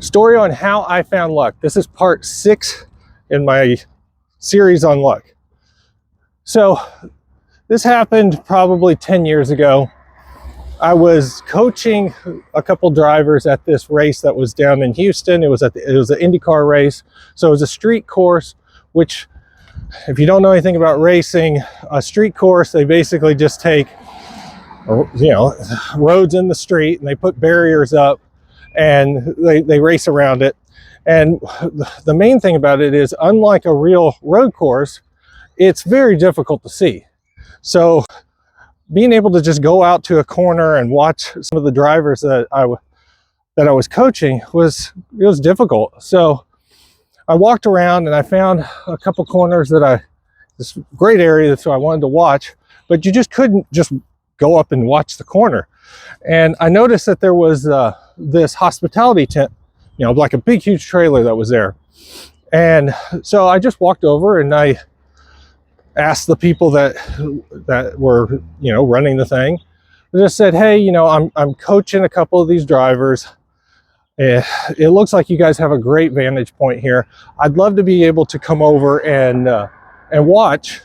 Story on how I found luck. This is part 6 in my series on luck. So this happened probably 10 years ago. I was coaching a couple drivers at this race that was down in Houston. It was an IndyCar race. So it was a street course, which if you don't know anything about racing, a street course, they basically just take, roads in the street and they put barriers up and they race around it. And the main thing about it is, unlike a real road course, it's very difficult to see. So being able to just go out to a corner and watch some of the drivers that I was coaching was difficult. So I walked around and I found a couple corners this great area that I wanted to watch, but you just couldn't just go up and watch the corner. And I noticed that there was this hospitality tent, like a big huge trailer that was there. And so I just walked over and I asked the people that were running the thing. I just said, hey, I'm coaching a couple of these drivers. It looks like you guys have a great vantage point here. I'd love to be able to come over and watch,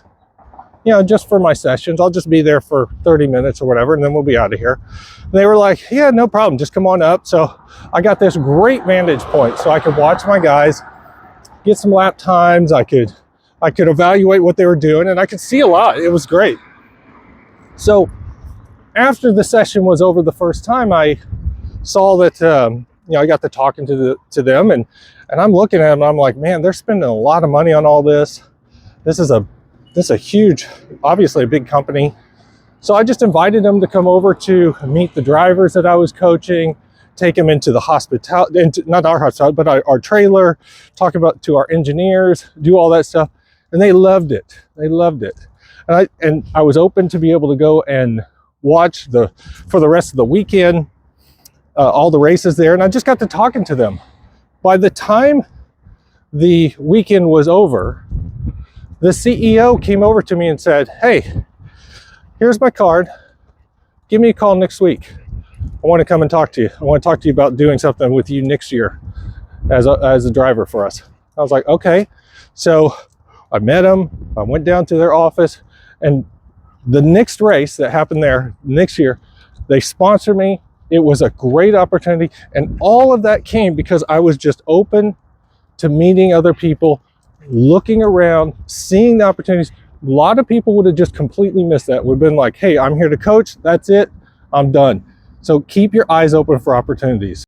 just for my sessions. I'll just be there for 30 minutes or whatever, and then we'll be out of here. And they were like, yeah, no problem, just come on up. So I got this great vantage point so I could watch my guys, get some lap times. I could evaluate what they were doing, and I could see a lot. It was great. So after the session was over the first time, I saw that I got to talking to them, and I'm looking at them and I'm like, man, they're spending a lot of money on all this. This is a huge, obviously a big company. So I just invited them to come over to meet the drivers that I was coaching, take them into the hospitality, not our hospitality, but our trailer, talk to our engineers, do all that stuff. And they loved it. They loved it. And I was open to be able to go and watch for the rest of the weekend, all the races there. And I just got to talking to them. By the time the weekend was over, the CEO came over to me and said, hey, here's my card. Give me a call next week. I want to come and talk to you. I want to talk to you about doing something with you next year as a driver for us. I was like, okay. So I met them. I went down to their office, and the next race that happened there next year, they sponsored me. It was a great opportunity. And all of that came because I was just open to meeting other people, looking around, seeing the opportunities. A lot of people would have just completely missed that. Would have been like, hey, I'm here to coach. That's it. I'm done. So keep your eyes open for opportunities.